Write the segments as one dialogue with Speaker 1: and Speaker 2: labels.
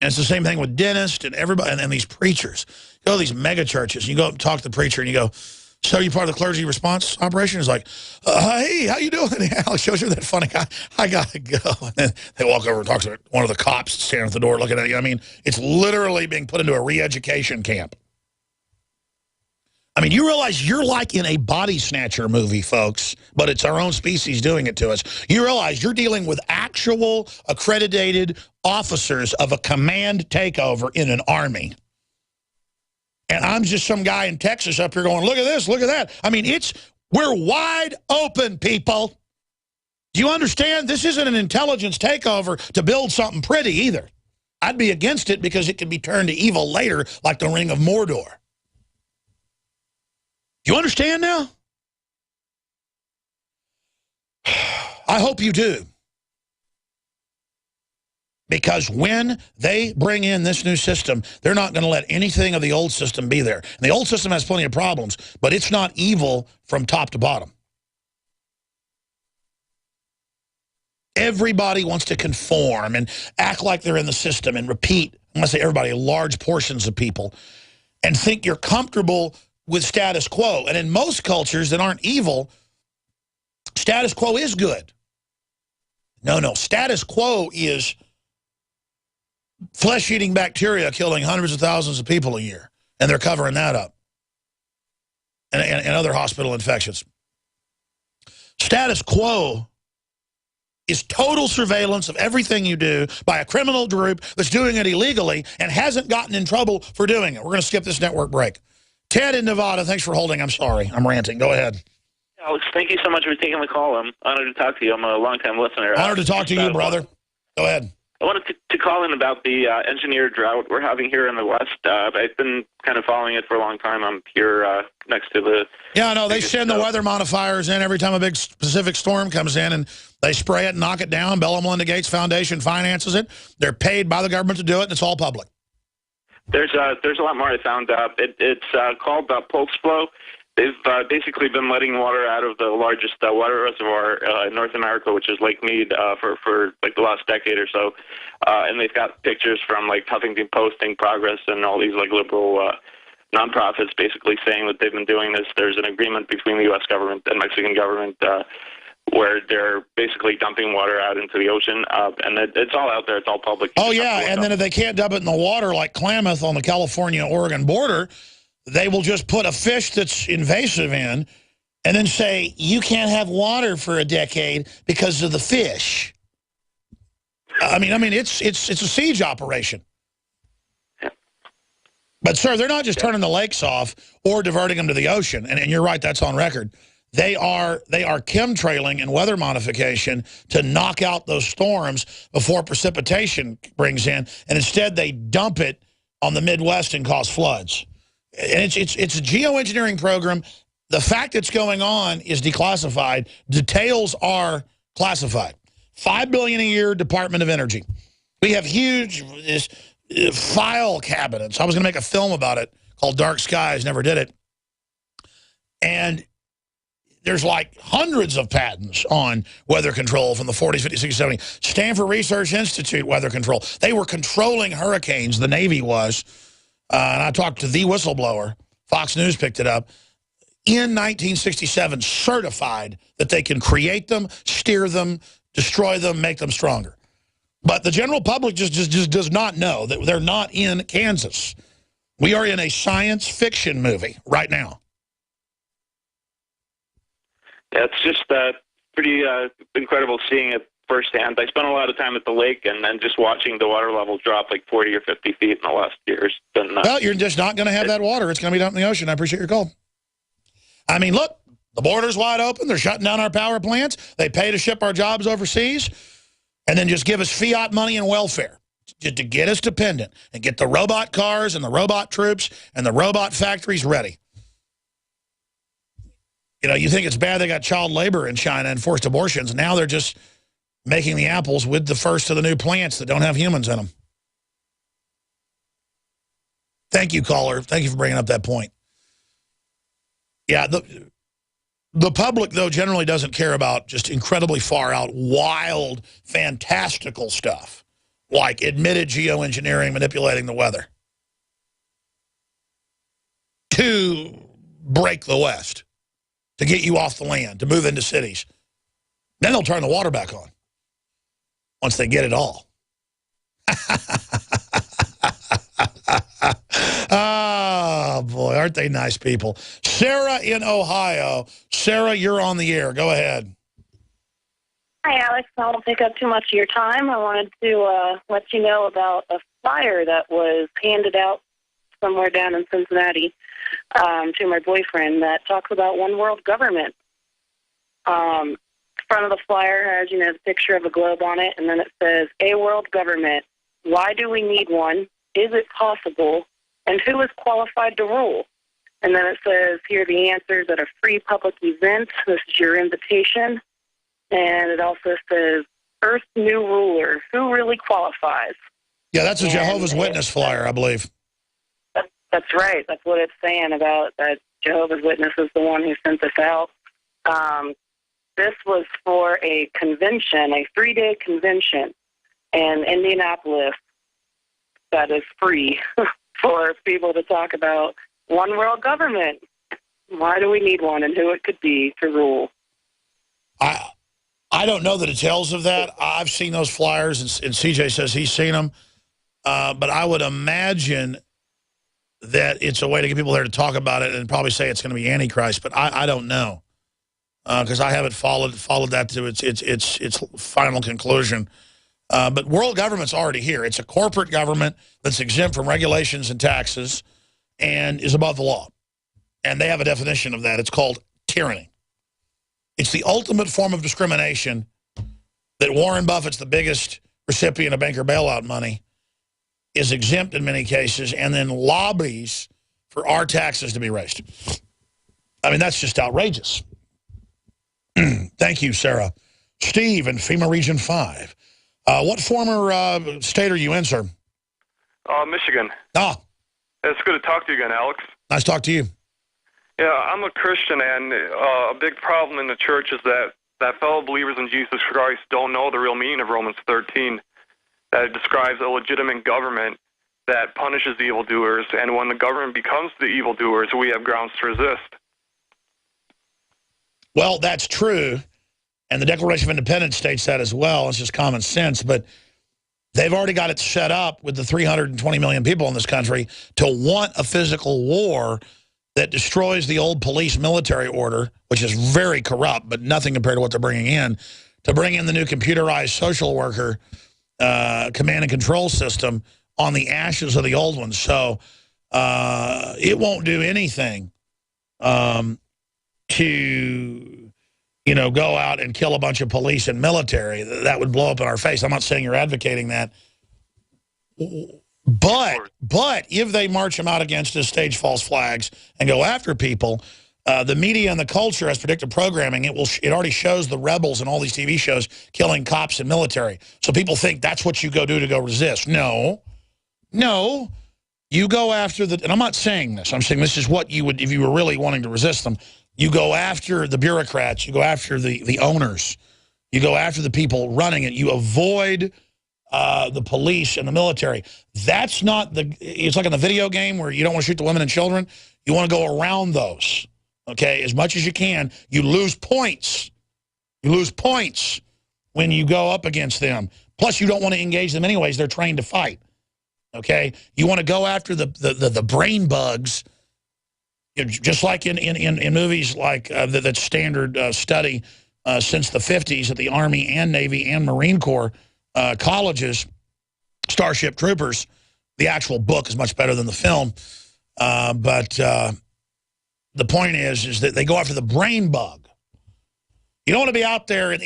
Speaker 1: And it's the same thing with dentists and everybody, and these preachers. You go to these mega churches, you go up and talk to the preacher, and you go, so you're part of the clergy response operation? It's like, hey, how you doing? Alex shows you that funny guy. I got to go. And then they walk over and talk to one of the cops standing at the door looking at you. I mean, it's literally being put into a re-education camp. I mean, you realize you're like in a body snatcher movie, folks, but it's our own species doing it to us. You realize you're dealing with actual accredited officers of a command takeover in an army. And I'm just some guy in Texas up here going, look at this, look at that. I mean, we're wide open, people. Do you understand? This isn't an intelligence takeover to build something pretty either. I'd be against it because it can be turned to evil later, like the Ring of Mordor. Do you understand now? I hope you do. Because when they bring in this new system, they're not going to let anything of the old system be there. And the old system has plenty of problems, but it's not evil from top to bottom. Everybody wants to conform and act like they're in the system and repeat, I'm going to say everybody, large portions of people, and think you're comfortable with status quo. And in most cultures that aren't evil, status quo is good. No, status quo is flesh-eating bacteria killing hundreds of thousands of people a year, and they're covering that up, and other hospital infections. Status quo is total surveillance of everything you do by a criminal group that's doing it illegally and hasn't gotten in trouble for doing it. We're going to skip this network break. Ted in Nevada, thanks for holding. I'm sorry. I'm ranting. Go ahead.
Speaker 2: Alex, thank you so much for taking the call. I'm honored to talk to you. I'm a longtime listener.
Speaker 1: Honored to talk to you, brother. Go ahead.
Speaker 2: I wanted to call in about the engineered drought we're having here in the West. I've been kind of following it for a long time. I'm here next to the...
Speaker 1: Yeah, I know. They send the weather modifiers in every time a big Pacific storm comes in, and they spray it and knock it down. Bill and Melinda Gates Foundation finances it. They're paid by the government to do it, and it's all public.
Speaker 2: There's a lot more I found. It's called Pulse Flow. They've basically been letting water out of the largest water reservoir in North America, which is Lake Mead, for like the last decade or so. And they've got pictures from like Huffington Post, Progress, and all these like liberal nonprofits basically saying that they've been doing this. There's an agreement between the U.S. government and Mexican government where they're basically dumping water out into the ocean. And it's all out there. It's all public.
Speaker 1: Oh, yeah, and then if they can't dump it in the water like Klamath on the California-Oregon border, they will just put a fish that's invasive in and then say, you can't have water for a decade because of the fish. I mean, it's a siege operation.
Speaker 2: Yeah.
Speaker 1: But, sir, they're not just turning the lakes off or diverting them to the ocean. And you're right, that's on record. They are chemtrailing and weather modification to knock out those storms before precipitation brings in. And instead, they dump it on the Midwest and cause floods. And it's a geoengineering program. The fact it's going on is declassified. Details are classified. $5 billion a year, Department of Energy. We have huge file cabinets. I was going to make a film about it called Dark Skies, never did it. And there's like hundreds of patents on weather control from the 40s, 50s, 60s, 70s. Stanford Research Institute weather control. They were controlling hurricanes, the Navy was. And I talked to the whistleblower. Fox News picked it up. In 1967, certified that they can create them, steer them, destroy them, make them stronger. But the general public just does not know that they're not in Kansas. We are in a science fiction movie right now.
Speaker 2: Yeah, it's just pretty incredible seeing it firsthand. I spent a lot of time at the lake and then just watching the water level drop like 40 or 50 feet in the last years.
Speaker 1: Well, you're just not going to have that water. It's going to be dumped in the ocean. I appreciate your call. I mean, look, the border's wide open. They're shutting down our power plants. They pay to ship our jobs overseas and then just give us fiat money and welfare to get us dependent and get the robot cars and the robot troops and the robot factories ready. You know, you think it's bad they got child labor in China and forced abortions. Now they're just making the apples with the first of the new plants that don't have humans in them. Thank you, caller. Thank you for bringing up that point. Yeah, the public, though, generally doesn't care about just incredibly far out, wild, fantastical stuff like admitted geoengineering, manipulating the weather to break the West, to get you off the land, to move into cities. Then they'll turn the water back on once they get it all. Oh, boy, aren't they nice people? Sarah in Ohio. Sarah, you're on the air. Go ahead.
Speaker 3: Hi, Alex. I won't take up too much of your time. I wanted to let you know about a flyer that was handed out somewhere down in Cincinnati to my boyfriend that talks about one world government. Front of the flyer has, the picture of a globe on it, and then it says, "A world government. Why do we need one? Is it possible? And who is qualified to rule?" And then it says, "Here are the answers at a free public event. This is your invitation." And it also says, "Earth's new ruler. Who really qualifies?"
Speaker 1: Yeah, that's a Jehovah's Witness flyer, I believe.
Speaker 3: That's right. That's what it's saying about that Jehovah's Witness is the one who sent this out. This was for a convention, a 3-day convention in Indianapolis that is free for people to talk about one world government. Why do we need one and who it could be to rule?
Speaker 1: I don't know the details of that. I've seen those flyers, and CJ says he's seen them. But I would imagine that it's a way to get people there to talk about it and probably say it's going to be Antichrist. But I don't know because I haven't followed that to its final conclusion. But world government's already here. It's a corporate government that's exempt from regulations and taxes and is above the law. And they have a definition of that. It's called tyranny. It's the ultimate form of discrimination that Warren Buffett's the biggest recipient of banker bailout money, is exempt in many cases, and then lobbies for our taxes to be raised. I mean, that's just outrageous. Thank you, Sarah. Steve in FEMA Region 5. What former state are you in, sir?
Speaker 4: Michigan.
Speaker 1: Ah.
Speaker 4: It's good to talk to you again, Alex.
Speaker 1: Nice to talk to you.
Speaker 4: Yeah, I'm a Christian, and a big problem in the church is that fellow believers in Jesus Christ don't know the real meaning of Romans 13, that it describes a legitimate government that punishes the evildoers, and when the government becomes the evildoers, we have grounds to resist.
Speaker 1: Well, that's true, and the Declaration of Independence states that as well. It's just common sense, but they've already got it set up with the 320 million people in this country to want a physical war that destroys the old police military order, which is very corrupt, but nothing compared to what they're bringing in, to bring in the new computerized social worker command and control system on the ashes of the old ones. So it won't do anything to, go out and kill a bunch of police and military. That would blow up in our face. I'm not saying you're advocating that. But if they march them out against us, stage false flags, and go after people, the media and the culture has predictive programming. It already shows the rebels in all these TV shows killing cops and military. So people think that's what you go do to go resist. No. You go after and I'm not saying this. I'm saying this is what you would, if you were really wanting to resist them. You go after the bureaucrats. You go after the owners. You go after the people running it. You avoid the police and the military. That's not it's like in the video game where you don't want to shoot the women and children. You want to go around those, okay, as much as you can. You lose points. You lose points when you go up against them. Plus, you don't want to engage them anyways. They're trained to fight, okay? You want to go after the brain bugs, just like in movies like that standard study since the 50s at the Army and Navy and Marine Corps colleges, Starship Troopers. The actual book is much better than the film. But the point is that they go after the brain bug. You don't want to be out there. And,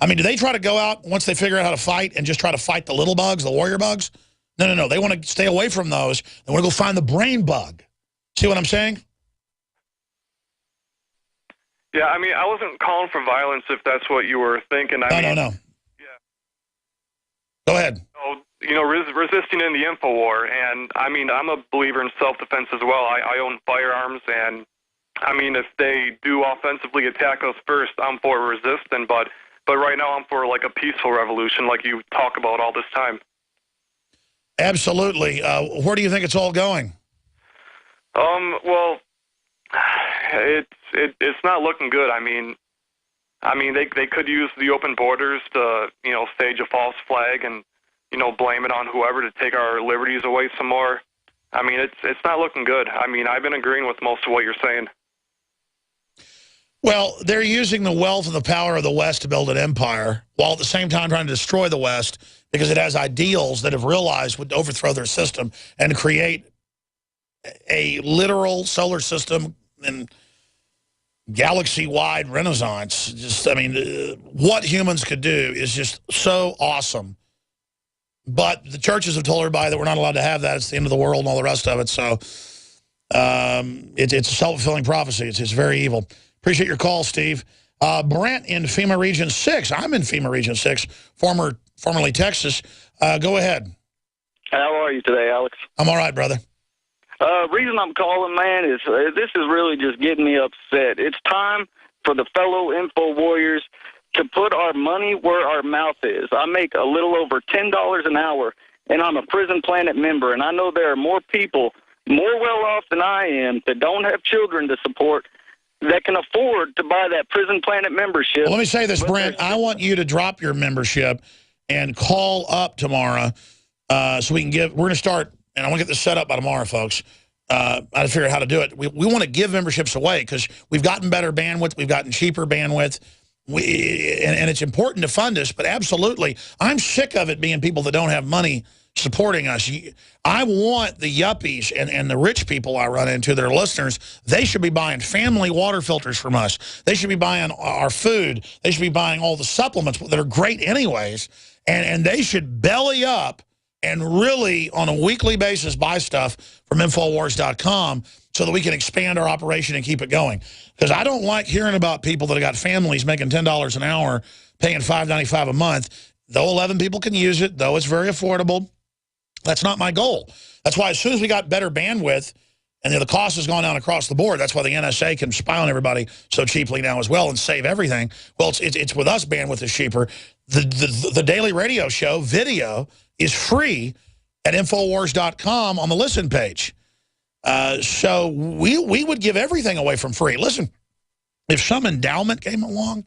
Speaker 1: I mean, do they try to go out once they figure out how to fight and just try to fight the little bugs, the warrior bugs? No. They want to stay away from those. They want to go find the brain bug. See what I'm saying?
Speaker 4: Yeah, I mean, I wasn't calling for violence if that's what you were thinking.
Speaker 1: No. Yeah. Go ahead.
Speaker 4: Resisting in the info war, and I mean, I'm a believer in self-defense as well. I own firearms, and I mean, if they do offensively attack us first, I'm for resisting, but right now I'm for like a peaceful revolution like you talk about all this time.
Speaker 1: Absolutely. Where do you think it's all going?
Speaker 4: Well, it's not looking good. I mean, they could use the open borders to, stage a false flag and, blame it on whoever to take our liberties away some more. I mean, it's not looking good. I mean, I've been agreeing with most of what you're saying.
Speaker 1: Well, they're using the wealth and the power of the West to build an empire, while at the same time trying to destroy the West because it has ideals that have realized would overthrow their system and create a literal solar system and galaxy-wide renaissance. Just, I mean, what humans could do is just so awesome. But the churches have told everybody that we're not allowed to have that. It's the end of the world and all the rest of it. So it's a self-fulfilling prophecy. It's very evil. Appreciate your call, Steve. Brent in FEMA Region 6. I'm in FEMA Region 6, formerly Texas. Go ahead.
Speaker 5: How are you today, Alex?
Speaker 1: I'm all right, brother.
Speaker 5: Reason I'm calling, man, is this is really just getting me upset. It's time for the fellow info warriors to put our money where our mouth is. I make a little over $10 an hour, and I'm a Prison Planet member, and I know there are more people more well off than I am that don't have children to support that can afford to buy that Prison Planet membership.
Speaker 1: Well, let me say this, Brent. I want you to drop your membership and call up tomorrow so we can give. We're going to start, and I want to get this set up by tomorrow, folks. I got to figure out how to do it. We want to give memberships away because we've gotten better bandwidth. We've gotten cheaper bandwidth. And it's important to fund us, but absolutely, I'm sick of it being people that don't have money supporting us. I want the yuppies and the rich people I run into, their listeners, they should be buying family water filters from us. They should be buying our food. They should be buying all the supplements that are great anyways. And they should belly up and really, on a weekly basis, buy stuff from Infowars.com so that we can expand our operation and keep it going. Because I don't like hearing about people that have got families making $10 an hour, paying $5.95 a month. Though 11 people can use it, though it's very affordable, that's not my goal. That's why as soon as we got better bandwidth, and the cost has gone down across the board, that's why the NSA can spy on everybody so cheaply now as well and save everything. Well, it's with us, bandwidth is cheaper. The daily radio show, video, is free at Infowars.com on the listen page. So we would give everything away from free. Listen, if some endowment came along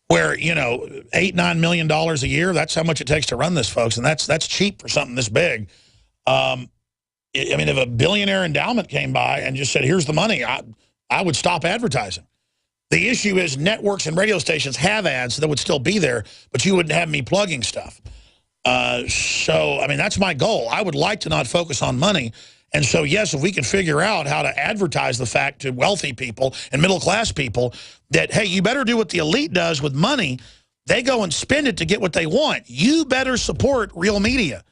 Speaker 1: where, $8-9 million a year, that's how much it takes to run this, folks, and that's cheap for something this big. I mean, if a billionaire endowment came by and just said, here's the money, I would stop advertising. The issue is networks and radio stations have ads that would still be there, but you wouldn't have me plugging stuff. So, I mean, that's my goal. I would like to not focus on money. And so, yes, if we can figure out how to advertise the fact to wealthy people and middle-class people that, hey, you better do what the elite does with money. They go and spend it to get what they want. You better support real media.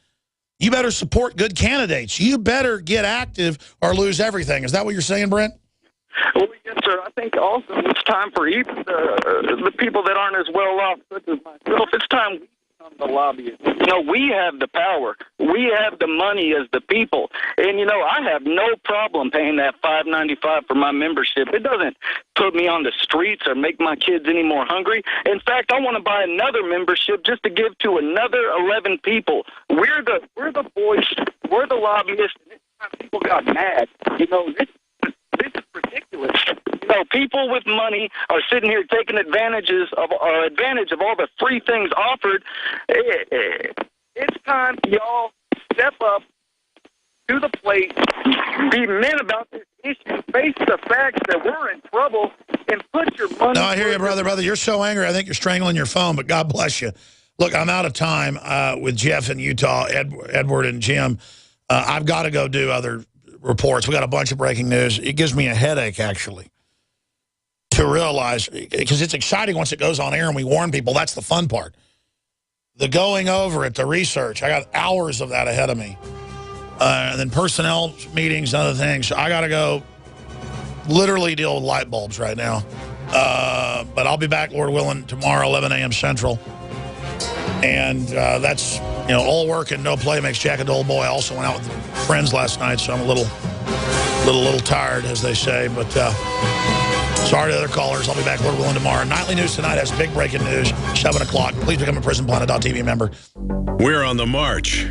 Speaker 1: You better support good candidates. You better get active or lose everything. Is that what you're saying, Brent?
Speaker 5: Well, yes, sir. I think also it's time for even the people that aren't as well off, such as myself, it's time we become the lobbyists. We have the power. We have the money as the people. And, I have no problem paying that $5.95 for my membership. It doesn't put me on the streets or make my kids any more hungry. In fact, I want to buy another membership just to give to another 11 people. We're the voice. We're the lobbyists. And this time people got mad. This is ridiculous. People with money are sitting here taking advantage of all the free things offered. It's time y'all step up to the plate, be men about this issue, face the facts that we're in trouble, and put your money...
Speaker 1: No, I hear you, brother. You're so angry, I think you're strangling your phone, but God bless you. Look, I'm out of time with Jeff in Utah, Edward and Jim. I've got to go do other reports. We got a bunch of breaking news. It gives me a headache, actually, to realize, because it's exciting once it goes on air and we warn people. That's the fun part. The going over it, the research, I got hours of that ahead of me. And then personnel meetings and other things. So I got to go literally deal with light bulbs right now. But I'll be back, Lord willing, tomorrow, 11 a.m. Central. And that's, all work and no play makes Jack a dull boy. I also went out with friends last night, so I'm a little tired, as they say. But sorry to other callers. I'll be back, Lord willing, tomorrow. Nightly News Tonight has big breaking news, 7 o'clock. Please become a PrisonPlanet.tv member.
Speaker 6: We're on the march.